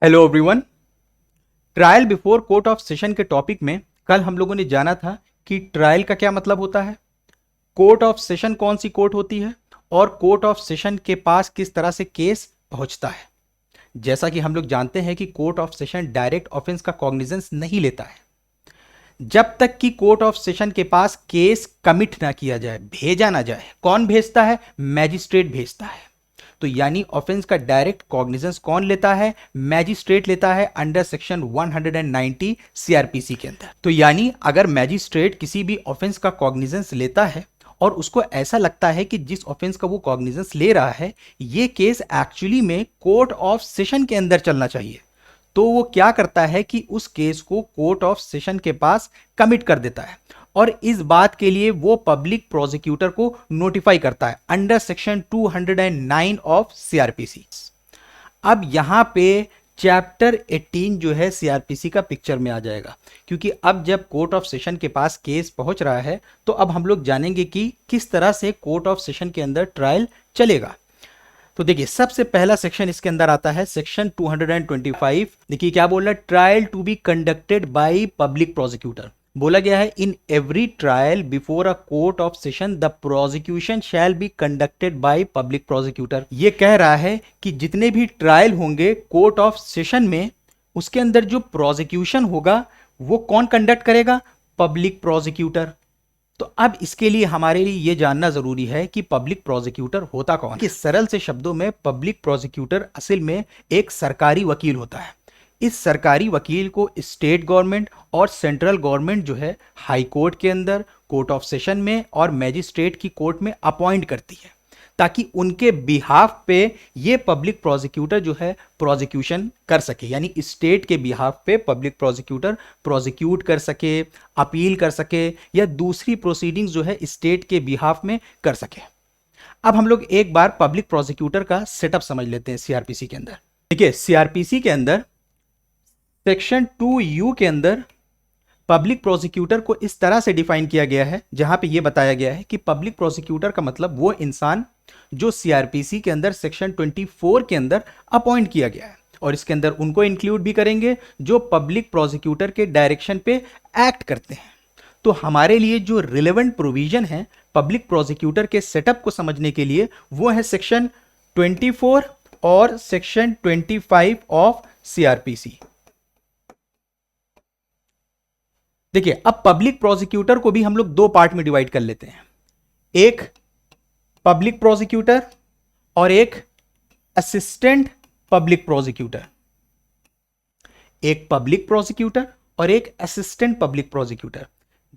Hello everyone. Trial before court of session के topic में कल हम लोगों ने जाना था कि ट्रायल का क्या मतलब होता है, कोर्ट ऑफ सेशन कौन सी कोर्ट होती है और कोर्ट ऑफ सेशन के पास किस तरह से केस पहुंचता है। जैसा कि हम लोग जानते हैं कि court of session direct offence का कॉग्निजेंस नहीं लेता है जब तक कि कोर्ट ऑफ सेशन के पास केस कमिट ना किया जाए, भेजा ना जाए। कौन भेजता है? मैजिस्ट्रेट भेजता है। तो यानी ऑफेंस का डायरेक्ट कॉग्निजेंस कौन लेता है? मैजिस्ट्रेट लेता है अंडर सेक्शन 190 सीआरपीसी के अंदर। तो यानी अगर मैजिस्ट्रेट किसी भी ऑफेंस का कॉग्निजेंस लेता है और उसको ऐसा लगता है कि जिस ऑफेंस का वो कॉग्निजेंस ले रहा है ये केस एक्चुअली में कोर्ट ऑफ सेशन के अंदर चलना चाहिए, तो वो क्या करता है कि उस केस को कोर्ट ऑफ सेशन के पास कमिट कर देता है और इस बात के लिए वो पब्लिक प्रोसिक्यूटर को नोटिफाई करता है अंडर सेक्शन 209 ऑफ सीआरपीसी। अब यहां पे चैप्टर 18 जो है सीआरपीसी का पिक्चर में आ जाएगा, क्योंकि अब जब कोर्ट ऑफ सेशन के पास केस पहुंच रहा है तो अब हम लोग जानेंगे कि किस तरह से कोर्ट ऑफ सेशन के अंदर ट्रायल चलेगा। तो देखिए सबसे पहला सेक्शन इसके अंदर आता है सेक्शन 225। देखिए क्या बोल रहा है, trial to be conducted by public prosecutor. बोला गया है in every trial before a court of session the prosecution shall be conducted by public prosecutor. ये कह रहा है कि जितने भी ट्रायल होंगे कोर्ट ऑफ सेशन में उसके अंदर जो प्रोसिक्यूशन होगा वो कौन कंडक्ट करेगा? Public prosecutor. तो अब इसके लिए हमारे लिए यह जानना जरूरी है कि पब्लिक प्रोसिक्यूटर होता कौन है। कि सरल से शब्दों में पब्लिक प्रोसिक्यूटर असल में एक सरकारी वकील होता है। इस सरकारी वकील को स्टेट गवर्नमेंट और सेंट्रल गवर्नमेंट जो है हाई कोर्ट के अंदर, कोर्ट ऑफ सेशन में और मैजिस्ट्रेट की कोर्ट में अपॉइंट करती है ताकि उनके बिहाफ पे ये पब्लिक प्रोसिक्यूटर जो है प्रोसिक्यूशन कर सके, यानी स्टेट के बिहाफ पे पब्लिक प्रोसिक्यूटर प्रोसिक्यूट कर सके, अपील कर सके या दूसरी प्रोसीडिंग्स जो है स्टेट के बिहाफ में कर सके। अब हम लोग एक बार पब्लिक प्रोसिक्यूटर का सेटअप समझ लेते हैं सीआरपीसी के अंदर। देखिए सीआरपीसी के अंदर सेक्शन 2U के अंदर पब्लिक प्रोसिक्यूटर को इस तरह से डिफाइन किया गया है जहां पे यह बताया गया है कि पब्लिक प्रोसिक्यूटर का मतलब वो इंसान जो सीआरपीसी के अंदर सेक्शन 24 के अंदर अपॉइंट किया गया है, और इसके अंदर उनको इंक्लूड भी करेंगे जो पब्लिक प्रोसिक्यूटर के डायरेक्शन पे एक्ट करते हैं। तो हमारे लिए जो रिलेवेंट प्रोविजन है पब्लिक प्रोसिक्यूटर के सेटअप को समझने के लिए वो है सेक्शन 24 और सेक्शन 25 ऑफ सीआरपीसी। देखिए अब पब्लिक प्रोसिक्यूटर को भी हम लोग दो पार्ट में डिवाइड कर लेते हैं, एक पब्लिक प्रोसिक्यूटर और एक असिस्टेंट पब्लिक प्रोसिक्यूटर। एक पब्लिक प्रोसिक्यूटर और एक असिस्टेंट पब्लिक प्रोसिक्यूटर,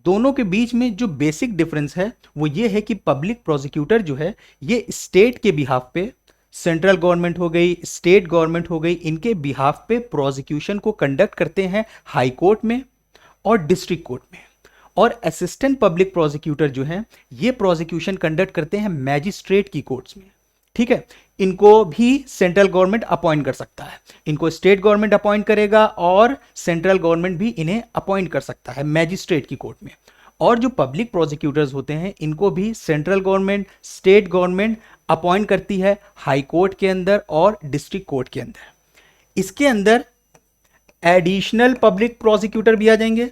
दोनों के बीच में जो बेसिक डिफरेंस है वो ये है कि पब्लिक प्रोसिक्यूटर जो है ये स्टेट के बिहाफ पे, सेंट्रल गवर्नमेंट हो गई, स्टेट गवर्नमेंट हो गई, इनके बिहाफ पे प्रोसिक्यूशन को कंडक्ट करते हैं हाई कोर्ट में और डिस्ट्रिक्ट कोर्ट में। और असिस्टेंट पब्लिक प्रोसिक्यूटर जो है ये प्रोसिक्यूशन कंडक्ट करते हैं मैजिस्ट्रेट की कोर्ट्स में। ठीक है, इनको भी सेंट्रल गवर्नमेंट अपॉइंट कर सकता है, इनको स्टेट गवर्नमेंट अपॉइंट करेगा और सेंट्रल गवर्नमेंट भी इन्हें अपॉइंट कर सकता है मैजिस्ट्रेट की कोर्ट में। और जो पब्लिक प्रोसिक्यूटर्स होते हैं इनको भी central government, state government appoint करती है हाई कोर्ट के अंदर और डिस्ट्रिक्ट कोर्ट के अंदर। इसके अंदर एडिशनल पब्लिक प्रोसिक्यूटर भी आ जाएंगे,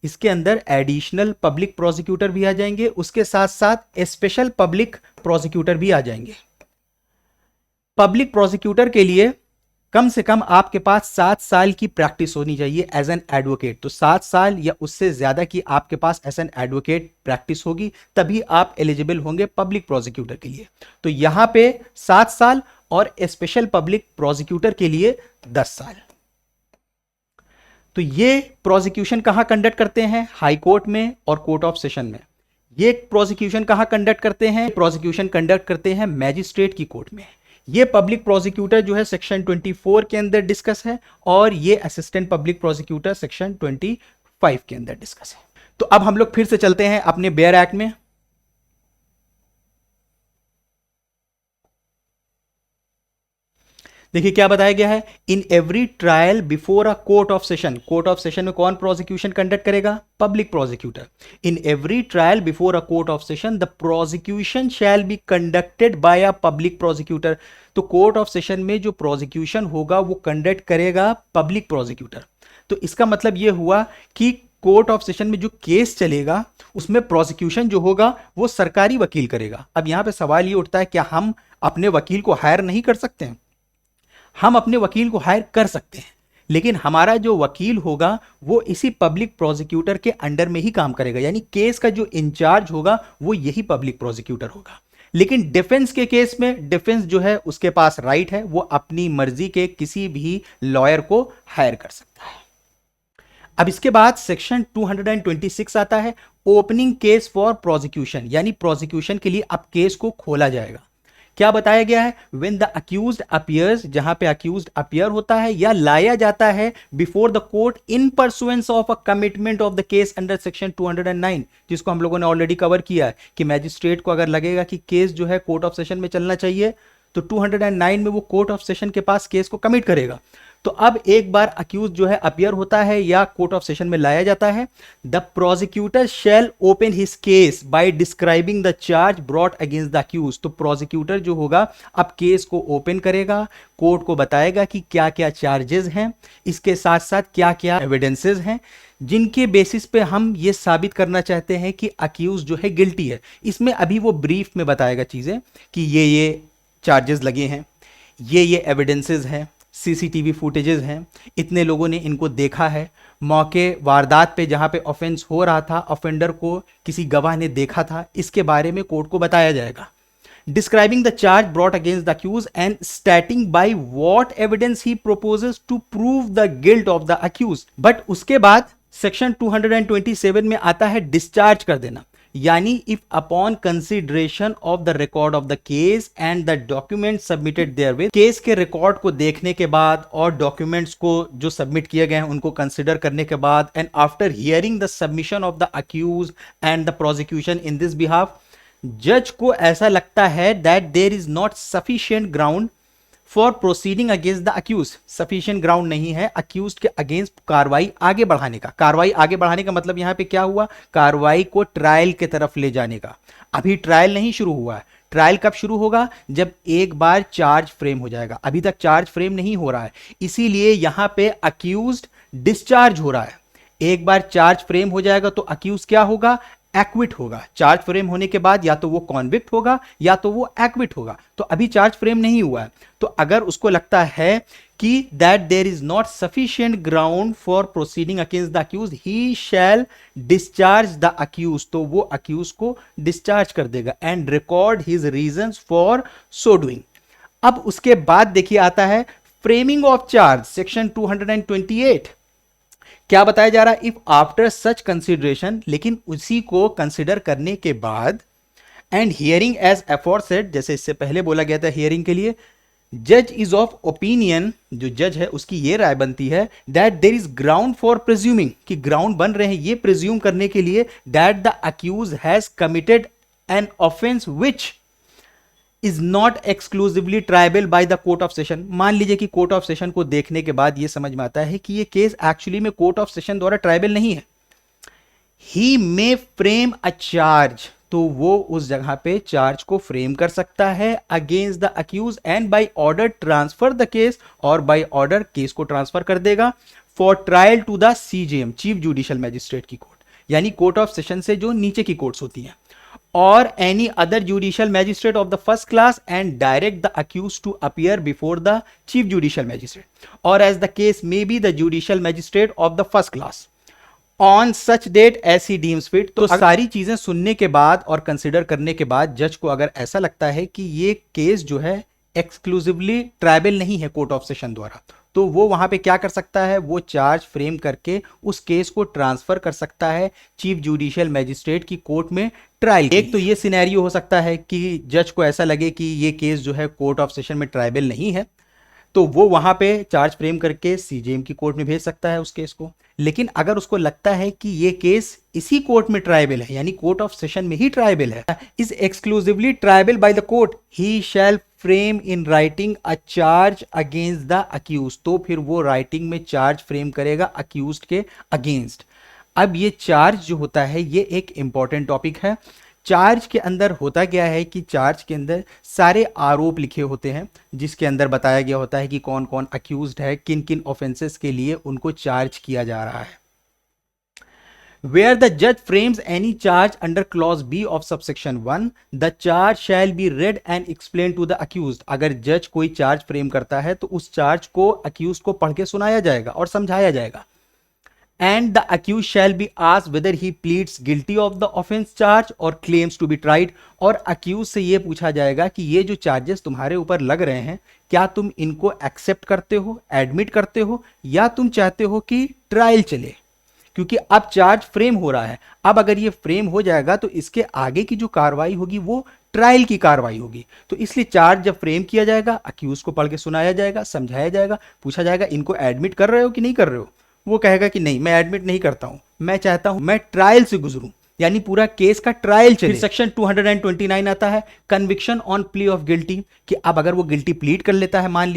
इसके अंदर एडिशनल पब्लिक प्रोसिक्यूटर भी आ जाएंगे, उसके साथ साथ स्पेशल पब्लिक प्रोसिक्यूटर भी आ जाएंगे। पब्लिक प्रोसिक्यूटर के लिए कम से कम आपके पास 7 साल की प्रैक्टिस होनी चाहिए एज एन एडवोकेट। तो 7 साल या उससे ज्यादा की आपके पास एज एन एडवोकेट प्रैक्टिस होगी तभी आप एलिजिबल होंगे पब्लिक प्रोसिक्यूटर के लिए। तो यहां पे 7 साल और स्पेशल पब्लिक प्रोसिक्यूटर के लिए 10 साल। तो ये प्रोसिक्यूशन कहां कंडक्ट करते हैं? हाई कोर्ट में और कोर्ट ऑफ सेशन में। ये प्रोसिक्यूशन कहां कंडक्ट करते हैं? प्रोसिक्यूशन कंडक्ट करते हैं मैजिस्ट्रेट की कोर्ट में। ये पब्लिक प्रोसिक्यूटर जो है सेक्शन 24 के अंदर डिस्कस है और ये असिस्टेंट पब्लिक प्रोसिक्यूटर सेक्शन 25 के अंदर डिस्कस है। तो अब हम लोग फिर से चलते हैं अपने बेयर एक्ट में। देखिए क्या बताया गया है, in every trial before a court of session, court of session में कौन प्रोसिक्यूशन कंडक्ट करेगा, public prosecutor. In every trial before a court of session the prosecution shall be conducted bye a public prosecutor. तो court of session में जो prosecution होगा वो conduct करेगा public prosecutor. तो इसका मतलब ये हुआ कि कोर्ट ऑफ सेशन में जो केस चलेगा उसमें प्रोसिक्यूशन जो होगा वो सरकारी वकील करेगा। अब यहां पे सवाल ये उठता है, क्या हम अपने वकील को हायर नहीं कर सकते हैं? हम अपने वकील को हायर कर सकते हैं, लेकिन हमारा जो वकील होगा वो इसी पब्लिक प्रोसिक्यूटर के अंडर में ही काम करेगा, यानी केस का जो इंचार्ज होगा वो यही पब्लिक प्रोसिक्यूटर होगा। लेकिन डिफेंस के केस में डिफेंस जो है उसके पास राइट है, वो अपनी मर्जी के किसी भी लॉयर को हायर कर सकता है। अब इसके बाद सेक्शन 226 आता है, ओपनिंग केस फॉर प्रोसिक्यूशन, यानी प्रोसिक्यूशन के लिए अब केस को खोला जाएगा। क्या बताया गया है, व्हेन द अक्यूज्ड अपीयर्स, जहां पे अक्यूज्ड अपीयर होता है या लाया जाता है before the court in pursuance of a commitment of the case under section 209, जिसको हम लोगों ने ऑलरेडी कवर किया है कि मैजिस्ट्रेट को अगर लगेगा कि केस जो है कोर्ट ऑफ सेशन में चलना चाहिए तो 209 में वो कोर्ट ऑफ सेशन के पास केस को कमिट करेगा। तो अब एक बार अक्यूज जो है अपियर होता है या कोर्ट ऑफ सेशन में लाया जाता है, the prosecutor shall open his case by describing the charge brought against the accused. तो प्रोसिक्यूटर जो होगा अब केस को ओपन करेगा, कोर्ट को बताएगा कि क्या क्या चार्जेस हैं, इसके साथ साथ क्या क्या एविडेंसेस हैं जिनके बेसिस पे हम ये साबित करना चाहते हैं कि अक्यूज जो है गिल्टी है। इसमें अभी वो ब्रीफ में बताएगा चीजें कि ये चार्जेस लगे हैं, ये एविडेंसेस हैं, सीसीटीवी फुटेजेस हैं, इतने लोगों ने इनको देखा है, मौके वारदात पे जहां पे ऑफेंस हो रहा था ऑफेंडर को किसी गवाह ने देखा था, इसके बारे में कोर्ट को बताया जाएगा। Describing the charge brought against the accused and stating by what evidence he proposes to prove the guilt of the accused. But उसके बाद सेक्शन 227 में आता है डिस्चार्ज कर देना, यानी if upon consideration of the record of the case and the document submitted therewith, case के record को देखने के बाद और डॉक्यूमेंट्स को जो सबमिट किए गए हैं उनको कंसिडर करने के बाद, and after hearing the submission of the accused and the prosecution in this behalf, जज को ऐसा लगता है that there is not sufficient ground for proceeding against the accused, sufficient ground नहीं है अक्यूज के अगेंस्ट कार्रवाई आगे बढ़ाने का। कार्रवाई आगे बढ़ाने का मतलब यहां पे क्या हुआ, कार्रवाई को ट्रायल के तरफ ले जाने का। अभी ट्रायल नहीं शुरू हुआ है, ट्रायल कब शुरू होगा, जब एक बार चार्ज फ्रेम हो जाएगा। अभी तक चार्ज फ्रेम नहीं हो रहा है, इसीलिए यहां पे अक्यूज्ड डिस्चार्ज हो रहा है। एक बार चार्ज फ्रेम हो जाएगा तो अक्यूज क्या होगा, एक्विट होगा। चार्ज फ्रेम होने के बाद या तो वो कॉन्विक्ट होगा या तो वो एक्विट होगा। तो अभी चार्ज फ्रेम नहीं हुआ है, तो अगर उसको लगता है कि that there is not sufficient ground for proceeding against the accused, he shall discharge the accused, तो वो अक्यूज को डिस्चार्ज कर देगा and record his reasons for so doing. अब उसके बाद देखिए आता है फ्रेमिंग ऑफ चार्ज, सेक्शन 228। क्या बताया जा रहा है, इफ आफ्टर सच कंसिडरेशन, लेकिन उसी को कंसिडर करने के बाद, एंड हियरिंग एज एफोरसेड, जैसे इससे पहले बोला गया था हियरिंग के लिए, जज इज ऑफ ओपिनियन, जो जज है उसकी ये राय बनती है that there is ground for presuming, कि ग्राउंड बन रहे हैं ये प्रिज्यूम करने के लिए that the accused has committed an offence which is not exclusively triable by the court of session. मान लीजिए कि कोर्ट ऑफ सेशन को देखने के बाद यह समझ में आता है कि यह केस एक्चुअली में कोर्ट ऑफ सेशन द्वारा ट्राइबल नहीं है, ही मे फ्रेम अ चार्ज, तो वो उस जगह पे चार्ज को फ्रेम कर सकता है against the accused and by order transfer the case, और बाय ऑर्डर केस को ट्रांसफर कर देगा for trial to the CJM, chief judicial magistrate की कोर्ट, यानी कोर्ट ऑफ सेशन से जो नीचे की कोर्ट्स होती हैं, or any other judicial magistrate of the first class and direct the accused to appear before the chief judicial magistrate, or as the case may be the judicial magistrate of the first class on such date as he deems fit। तो सारी चीजें सुनने के बाद और consider करने के बाद जज को अगर ऐसा लगता है कि ये केस जो है एक्सक्लूसिवली ट्राइबल नहीं है कोर्ट ऑफ सेशन द्वारा, तो वो वहां पे क्या कर सकता है, वो चार्ज फ्रेम करके उस केस को ट्रांसफर कर सकता है चीफ जुडिशियल मैजिस्ट्रेट की कोर्ट में ट्रायल। एक तो ये सिनेरियो हो सकता है कि जज को ऐसा लगे कि ये केस जो है कोर्ट ऑफ सेशन में ट्राइबल नहीं है, तो वो वहां पे चार्ज फ्रेम करके सीजेएम की कोर्ट में भेज सकता है उस केस को। लेकिन अगर उसको लगता है कि ये केस इसी कोर्ट में ट्राइबल है, यानी कोर्ट ऑफ सेशन में ही ट्राइबल है, is exclusively triable by the court, he shall frame in writing a charge against the accused, तो फिर वो राइटिंग में चार्ज फ्रेम करेगा अक्यूज्ड के अगेंस्ट। अब ये चार्ज जो होता है ये एक इंपॉर्टेंट टॉपिक है। चार्ज के अंदर होता क्या है कि चार्ज के अंदर सारे आरोप लिखे होते हैं, जिसके अंदर बताया गया होता है कि कौन कौन अक्यूज्ड है, किन किन ऑफेंसेस के लिए उनको चार्ज किया जा रहा है। Where the judge frames any charge under clause B of subsection 1, the charge shall be read and explained to the accused। अगर जज कोई चार्ज फ्रेम करता है तो उस चार्ज को अक्यूज को पढ़ के सुनाया जाएगा और समझाया जाएगा। And the accused shall be asked whether he pleads guilty of the offense charge or claims to be tried। और अक्यूज से यह पूछा जाएगा कि ये जो चार्जेस तुम्हारे ऊपर लग रहे हैं, क्या तुम इनको एक्सेप्ट करते हो, एडमिट करते हो, या तुम चाहते हो कि ट्रायल चले। क्योंकि अब चार्ज फ्रेम हो रहा है, अब अगर ये फ्रेम हो जाएगा तो इसके आगे की जो कार्रवाई होगी वो ट्रायल की कार्रवाई होगी। तो इसलिए चार्ज जब फ्रेम किया जाएगा, अक्यूज को पढ़ के सुनाया जाएगा, समझाया जाएगा, पूछा जाएगा इनको एडमिट कर रहे हो कि नहीं कर रहे हो। वो कहेगा कि नहीं, मैं एडमिट नहीं करता हूं, मैं चाहता हूं मैं ट्रायल से गुजरूं, यानी पूरा केस का ट्रायल चले। सेक्शन 229 आता है conviction on plea of guilty, कि अब अगर वो गिल्टी प्लीड कर लेता है, मान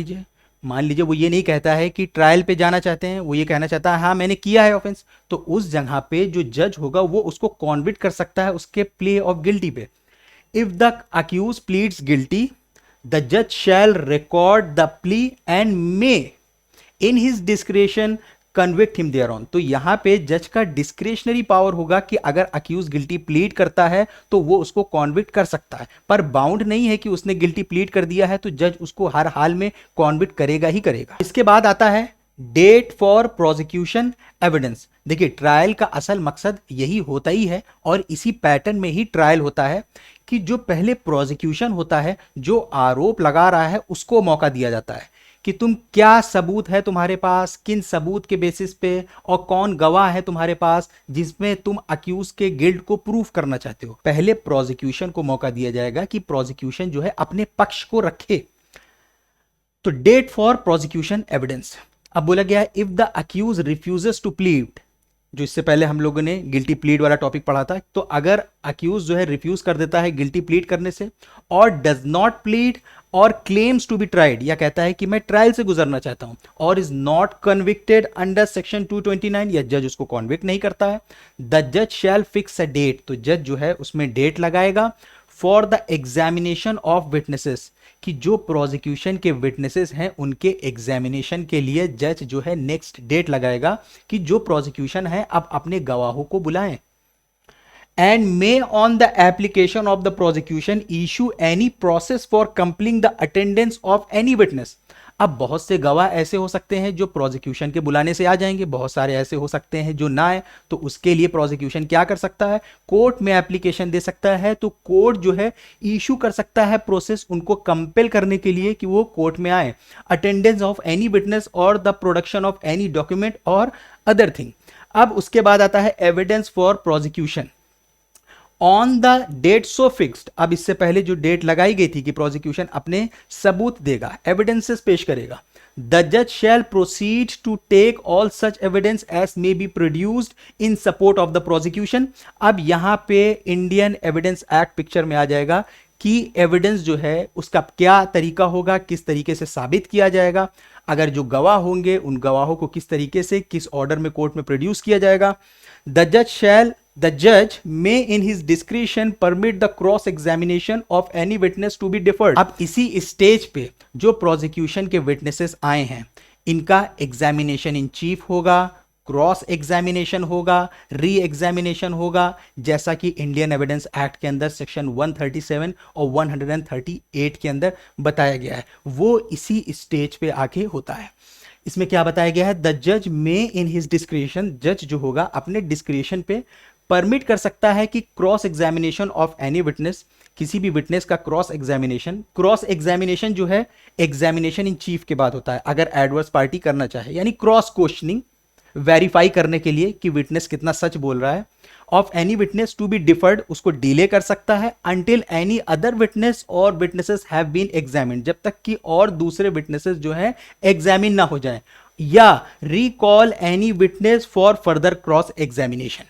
लीजिए वो ये नहीं कहता है कि ट्रायल पे जाना चाहते हैं, वो ये कहना चाहता है हाँ मैंने किया है ऑफेंस, तो उस जगह पे जो जज होगा वो उसको कॉन्विक्ट कर सकता है उसके प्ले ऑफ गिल्टी पे। If the accused pleads guilty, the जज shall record the plea and may in his discretion convict him thereon. तो यहां पे जज का डिस्क्रेशनरी पावर होगा कि अगर अक्यूज गिल्टी प्लीड करता है तो वो उसको कॉन्विक्ट कर सकता है, पर बाउंड नहीं है कि उसने गिल्टी प्लीड कर दिया है तो जज उसको हर हाल में कॉन्विक्ट करेगा ही करेगा। इसके बाद आता है डेट फॉर प्रोसिक्यूशन एविडेंस। देखिए ट्रायल का असल मकसद यही होता ही है और इसी पैटर्न में ही ट्रायल होता है कि जो पहले प्रोसिक्यूशन होता है, जो आरोप लगा रहा है, उसको मौका दिया जाता है कि तुम क्या सबूत है तुम्हारे पास, किन सबूत के बेसिस पे, और कौन गवाह है तुम्हारे पास जिसमें तुम अक्यूज के गिल्ट को प्रूफ करना चाहते हो। पहले प्रोसिक्यूशन को मौका दिया जाएगा कि प्रोसिक्यूशन जो है अपने पक्ष को रखे। तो डेट फॉर प्रोसिक्यूशन एविडेंस। अब बोला गया है if the accused refuses to plead, जो इससे पहले हम लोगों ने गिल्टी प्लीड वाला टॉपिक पढ़ा था, तो अगर अक्यूज जो है रिफ्यूज कर देता है गिल्टी प्लीड करने से, और डज नॉट प्लीड और क्लेम्स टू बी ट्राइड, या कहता है कि मैं ट्रायल से गुजरना चाहता हूं, और is not convicted under section 229, या जज उसको कॉन्विक्ट नहीं करता है, द जज शैल फिक्स अ डेट, तो जज जो है उसमें डेट लगाएगा for the examination of witnesses, कि जो प्रोसिक्यूशन के विटनेसेस हैं उनके एग्जामिनेशन के लिए जज जो है नेक्स्ट डेट लगाएगा कि जो प्रोसिक्यूशन है अब अपने गवाहों को बुलाएं। And may on the application of the prosecution issue any process for completing the attendance of any witness. अब बहुत से गवाह ऐसे हो सकते हैं जो प्रोसिक्यूशन के बुलाने से आ जाएंगे, बहुत सारे ऐसे हो सकते हैं जो ना आए, तो उसके लिए प्रोसिक्यूशन क्या कर सकता है, कोर्ट में एप्लीकेशन दे सकता है, तो कोर्ट जो है इशू कर सकता है प्रोसेस उनको कंपेल करने के लिए कि वो कोर्ट में आए, attendance of any witness or the production of any document or other thing. अब उसके बाद आता है evidence for prosecution on the date so fixed. अब इससे पहले जो डेट लगाई गई थी कि प्रोसिक्यूशन अपने सबूत देगा, एविडेंसेस पेश करेगा, द जज shall proceed to take all such evidence as may be produced in support of the prosecution. अब यहां पे इंडियन एविडेंस एक्ट पिक्चर में आ जाएगा कि एविडेंस जो है उसका क्या तरीका होगा, किस तरीके से साबित किया जाएगा, अगर जो गवाह होंगे उन गवाहों को किस तरीके से किस ऑर्डर में कोर्ट में प्रोड्यूस किया जाएगा। The judge may in his discretion permit the cross examination of any witness to be deferred। अब इसी स्टेज पे जो प्रोसिक्यूशन के विटनेसेस आए हैं इनका एग्जामिनेशन इन चीफ होगा, क्रॉस एग्जामिनेशन होगा, री एग्जामिनेशन होगा, जैसा कि इंडियन एविडेंस एक्ट के अंदर सेक्शन 137 और 138 के अंदर बताया गया है, वो इसी स्टेज पे आके होता है। इसमें क्या बताया गया है, द जज मे इन हिज डिस्क्रिशन, जज जो होगा अपने डिस्क्रिशन पे परमिट कर सकता है कि cross examination of any witness, किसी भी विटनेस का क्रॉस एग्जामिनेशन जो है एग्जामिनेशन इन चीफ के बाद होता है, अगर एडवर्स पार्टी करना चाहे, यानी क्रॉस क्वेश्चनिंग वेरीफाई करने के लिए कि विटनेस कितना सच बोल रहा है, of any witness to be deferred, उसको डिले कर सकता है, until any other witness or witnesses have been examined, जब तक कि और दूसरे विटनेसेस जो है एग्जामिन ना हो जाए, या recall any witness for further cross examination.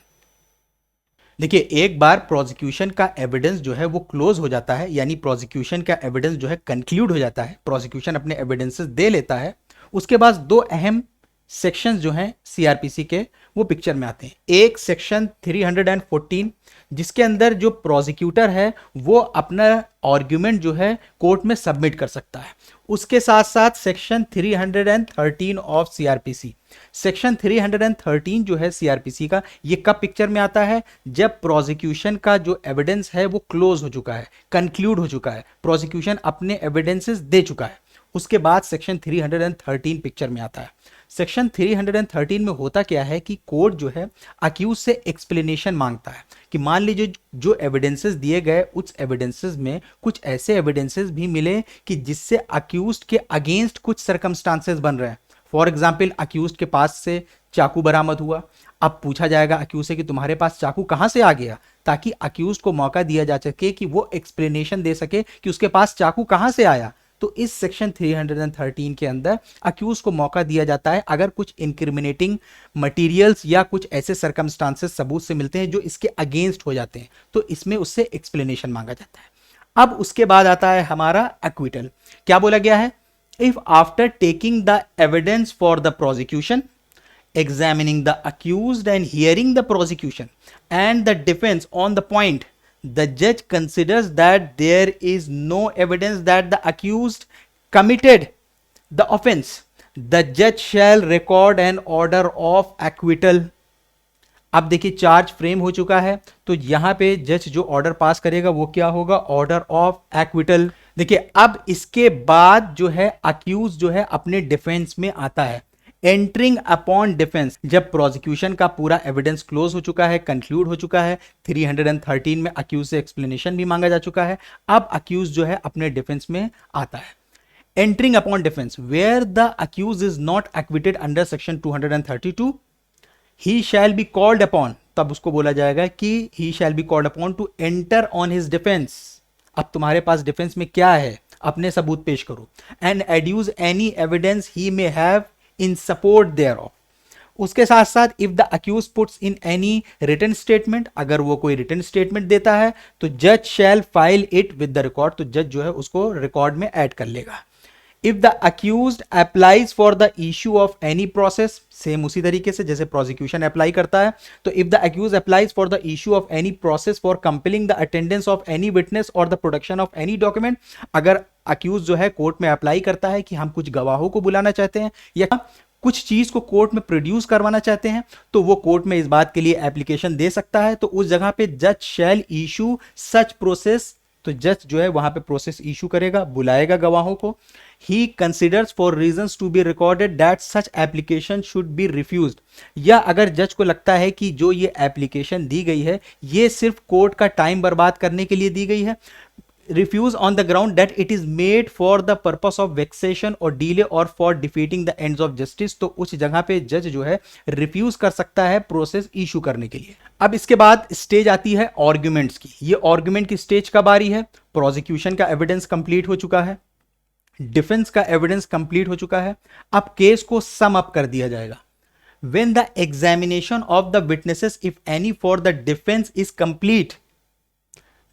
देखिए, एक बार प्रोसिक्यूशन का एविडेंस जो है वो क्लोज हो जाता है, यानी प्रोसिक्यूशन का एविडेंस जो है कंक्लूड हो जाता है, प्रोसिक्यूशन अपने एविडेंसेस दे लेता है, उसके बाद दो अहम सेक्शंस जो हैं सीआरपीसी के वो पिक्चर में आते हैं। एक सेक्शन 314 जिसके अंदर जो प्रोसिक्यूटर है वो अपना आर्ग्यूमेंट जो है कोर्ट में सबमिट कर सकता है। उसके साथ साथ सेक्शन 313 ऑफ सीआरपीसी, सेक्शन 313 जो है सीआरपीसी का, ये कब पिक्चर में आता है? जब प्रोसिक्यूशन का जो एविडेंस है वो क्लोज हो चुका है, कंक्लूड हो चुका है, प्रोसिक्यूशन अपने एविडेंसेस दे चुका है, उसके बाद सेक्शन 313 पिक्चर में आता है। सेक्शन 313 में होता क्या है कि कोर्ट जो है अक्यूज से एक्सप्लेनेशन मांगता है कि मान लीजिए जो एविडेंसेस दिए गए उस एविडेंसेस में कुछ ऐसे एविडेंसेस भी मिले कि जिससे अक्यूज के अगेंस्ट कुछ सर्कमस्टांसेस बन रहे हैं। फॉर एग्जाम्पल, अक्यूज के पास से चाकू बरामद हुआ, अब पूछा जाएगा अक्यूज से कि तुम्हारे पास चाकू कहां से आ गया, ताकि अक्यूज को मौका दिया जा सके कि वो एक्सप्लेनेशन दे सके कि उसके पास चाकू कहां से आया। तो इस सेक्शन 313 के अंदर अक्यूज को मौका दिया जाता है, अगर कुछ इंक्रिमिनेटिंग मटेरियल्स या कुछ ऐसे सर्कमस्टांसेस सबूत से मिलते हैं जो इसके अगेंस्ट हो जाते हैं, तो इसमें उससे एक्सप्लेनेशन मांगा जाता है। अब उसके बाद आता है हमारा एक्विटल। क्या बोला गया है? If after taking the evidence for the prosecution, examining the accused and hearing the prosecution and the defense on the point, the judge considers that there is no evidence that the accused committed the offense, the judge shall record an order of acquittal. अब देखिए, charge frame हो चुका है, तो यहां पे जज जो ऑर्डर पास करेगा वो क्या होगा? Order of acquittal. देखिए, अब इसके बाद जो है अक्यूज जो है अपने डिफेंस में आता है। एंटरिंग अपॉन डिफेंस, जब प्रोसिक्यूशन का पूरा एविडेंस क्लोज हो चुका है, कंक्लूड हो चुका है, 313 में अक्यूज से एक्सप्लेनेशन भी मांगा जा चुका है, अब अक्यूज जो है अपने डिफेंस में आता है। Entering upon defence, where the accused is not acquitted under section 232, he shall be called upon, तब उसको बोला जाएगा कि he shall be called upon to enter on his defence. अब तुम्हारे पास डिफेंस में क्या है? अपने सबूत पेश करो। And adduce any evidence he may have in support thereof. उसके साथ साथ if the accused puts in any written statement, अगर वो कोई रिटन स्टेटमेंट देता है तो जज shall file it with the record, तो जज जो है उसको रिकॉर्ड में ऐड कर लेगा। If the accused applies for the issue of any process, same उसी तरीके से जैसे प्रोसिक्यूशन अप्लाई करता है, तो if the accused applies for the issue of any process for compelling the attendance of any witness or the production of any document, अगर accused जो है कोर्ट में अप्लाई करता है कि हम कुछ गवाहों को बुलाना चाहते हैं या कुछ चीज को कोर्ट में प्रोड्यूस करवाना चाहते हैं, तो वो कोर्ट में इस बात के लिए एप्लीकेशन दे सकता है। तो उस जगह पे जज शैल इशू सच प्रोसेस, तो जज जो है वहां पे प्रोसेस इशू करेगा, बुलाएगा गवाहों को। He considers for reasons to be recorded that such application should be refused, या अगर जज को लगता है कि जो ये एप्लीकेशन दी गई है ये सिर्फ कोर्ट का टाइम बर्बाद करने के लिए दी गई है, refuse on the ground that it is made for the purpose of vexation or delay or for defeating the ends of justice, तो उस जगह पे जज जो है रिफ्यूज कर सकता है प्रोसेस इशू करने के लिए। अब इसके बाद स्टेज आती है आर्ग्यूमेंट्स की। ये आर्ग्यूमेंट की स्टेज कब आ रही है? प्रोसिक्यूशन का एविडेंस कंप्लीट हो चुका है, डिफेंस का एविडेंस कंप्लीट हो चुका है, अब केस को सम अप कर दिया जाएगा। when the examination of the witnesses, if any, for the defense is complete,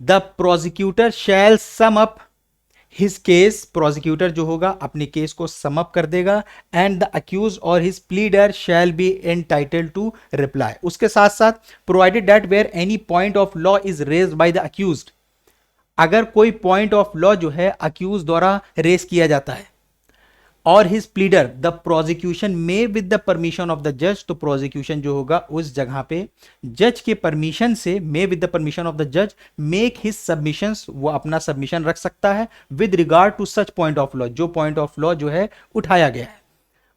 the prosecutor shall sum up his case, prosecutor जो होगा अपने केस को sum up कर देगा, and the accused or his pleader shall be entitled to reply। उसके साथ साथ provided that where any point of law is raised by the accused, अगर कोई point of law जो है accused द्वारा रेस किया जाता है, और हिज प्लीडर द प्रोसिक्यूशन में with the permission of the जज, तो प्रोसिक्यूशन जो होगा उस जगह पे जज के परमिशन से, में with the permission of the जज, मेक हिज सबमिशंस, वो अपना सबमिशन रख सकता है with regard to such point of law, जो पॉइंट ऑफ लॉ जो है उठाया गया है।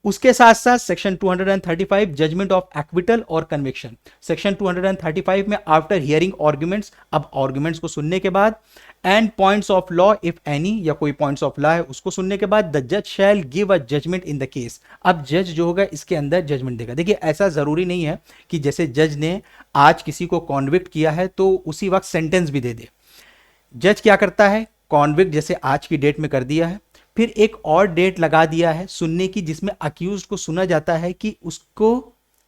उसके साथ साथ section 235 judgment of acquittal or conviction, section 235 में आफ्टर हियरिंग आर्ग्यूमेंट्स, अब आर्ग्यूमेंट्स को सुनने के बाद, and points of law if any, या कोई पॉइंट्स ऑफ लॉ है उसको सुनने के बाद, द जज shall give a judgment in the case, अब जज जो होगा इसके अंदर जजमेंट देगा। देखिए, ऐसा जरूरी नहीं है कि जैसे जज ने आज किसी को कॉन्विक्ट किया है तो उसी वक्त सेंटेंस भी दे दे। जज क्या करता है, कॉन्विक्ट जैसे आज की डेट में कर दिया है, फिर एक और डेट लगा दिया है सुनने की जिसमें अक्यूज्ड को सुना जाता है कि उसको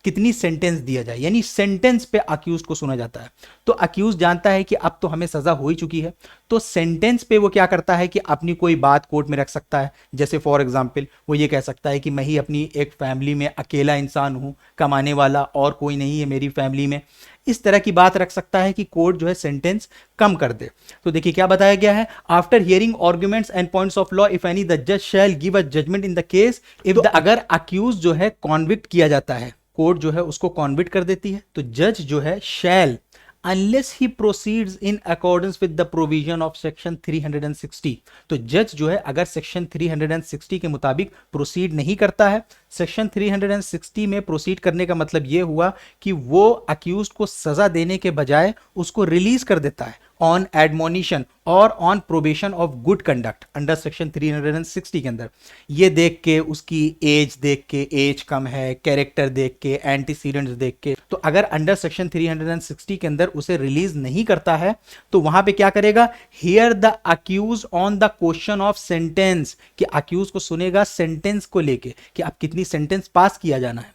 कितनी सेंटेंस दिया जाए, यानी सेंटेंस पे अक्यूज को सुना जाता है। तो अक्यूज जानता है कि अब तो हमें सजा हो ही चुकी है, तो सेंटेंस पे वो क्या करता है कि अपनी कोई बात कोर्ट में रख सकता है। जैसे फॉर एग्जांपल वो ये कह सकता है कि मैं ही अपनी एक फैमिली में अकेला इंसान हूं, कमाने वाला, और कोई नहीं है मेरी फैमिली में। इस तरह की बात रख सकता है कि कोर्ट जो है सेंटेंस कम कर दे। तो देखिए क्या बताया गया है, after hearing arguments and points of law if any the जज shall give a judgment in the case if the, अगर अक्यूज जो है कॉन्विक्ट किया जाता है, कोर्ट जो है उसको कॉन्विक्ट कर देती है, तो जज जो है शैल unless he proceeds in accordance with the provision of section 360, तो जज जो है अगर सेक्शन 360 के मुताबिक प्रोसीड नहीं करता है, सेक्शन 360 में प्रोसीड करने का मतलब यह हुआ कि वो अक्यूज को सजा देने के बजाय उसको रिलीज कर देता है ऑन एडमोनिशन और on probation of good conduct under section 360 के अंदर। ये देख के, उसकी एज देख के, एज कम है, कैरेक्टर देख के, एंटीसीडेंट्स देख के, तो अगर अंडर सेक्शन 360 के अंदर उसे रिलीज नहीं करता है तो वहां पे क्या करेगा, hear the accused on the question of sentence, कि अक्यूज को सुनेगा सेंटेंस को लेके कि अब कितनी सेंटेंस पास किया जाना है,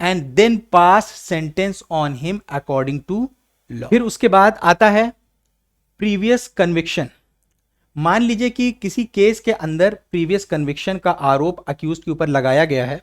and then pass sentence on him according to law. फिर उसके बाद आता है प्रीवियस कन्विक्शन। मान लीजिए कि किसी केस के अंदर प्रीवियस कन्विक्शन का आरोप अक्यूज के ऊपर लगाया गया है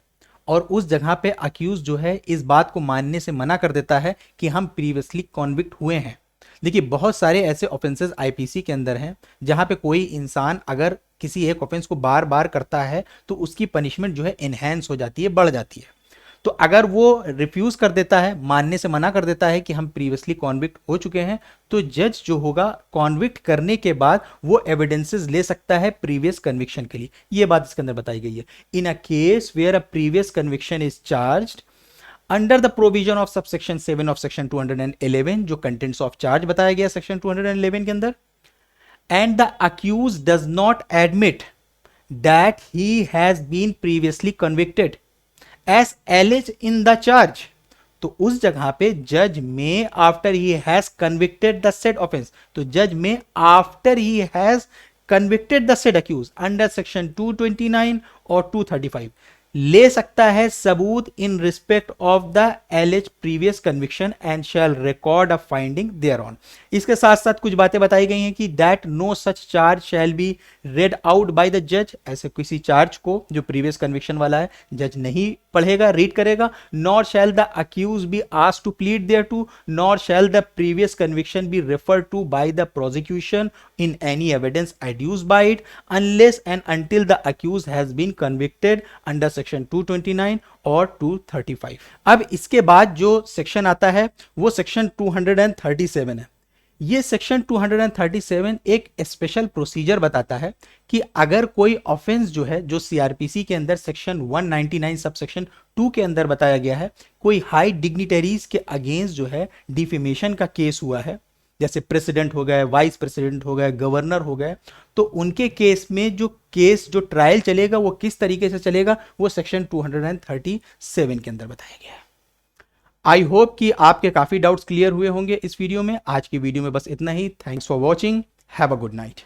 और उस जगह पे अक्यूज जो है इस बात को मानने से मना कर देता है कि हम प्रीवियसली कॉन्विक्ट हुए हैं। देखिए बहुत सारे ऐसे ऑफेंसेस आईपीसी के अंदर हैं जहां पे कोई इंसान अगर किसी एक ऑफेंस को बार बार करता है तो उसकी पनिशमेंट जो है इनहेंस हो जाती है, बढ़ जाती है। तो अगर वो रिफ्यूज कर देता है, मानने से मना कर देता है कि हम प्रीवियसली कॉन्विक्ट हो चुके हैं, तो जज जो होगा कॉन्विक्ट करने के बाद वो एविडेंसेस ले सकता है प्रीवियस कन्विक्शन के लिए। ये बात इसके अंदर बताई गई है। In a case where a previous conviction is charged under the provision of subsection 7 of section 211, जो कंटेंट्स ऑफ चार्ज बताया गया सेक्शन 211 के अंदर, and the accused does not admit that he has been previously convicted as alleged in the charge, तो उस जगह पे जज may after he has convicted the said offence, तो जज may after he has convicted the said accused under section 229 और 235 ले सकता है सबूत in respect of the alleged previous conviction and shall record a finding thereon. इसके साथ साथ कुछ बातें बताई गई हैं कि that no such charge shall be read out by the जज, ऐसे किसी चार्ज को जो प्रीवियस कन्विक्शन वाला है जज नहीं पढ़ेगा, रीड करेगा। Nor shall the accused be asked to plead thereto, nor shall the previous conviction be referred to by the prosecution in any evidence adduced by it unless and until the accused has been convicted under section 229 और 235। अब इसके बाद जो section आता है वो section 237 है। ये सेक्शन 237 एक स्पेशल प्रोसीजर बताता है कि अगर कोई ऑफेंस जो है, जो सीआरपीसी के अंदर सेक्शन 199 सब सेक्शन 2 के अंदर बताया गया है, कोई हाई डिग्निटरीज के अगेंस्ट जो है डिफेमेशन का केस हुआ है, जैसे प्रेसिडेंट हो गए, वाइस प्रेसिडेंट हो गए, गवर्नर हो गए, तो उनके केस में जो ट्रायल चलेगा वो किस तरीके से चलेगा वो सेक्शन 237 के अंदर बताया गया है। आई होप कि आपके काफी डाउट्स क्लियर हुए होंगे इस वीडियो में। आज की वीडियो में बस इतना ही। Thanks for watching, have a good night.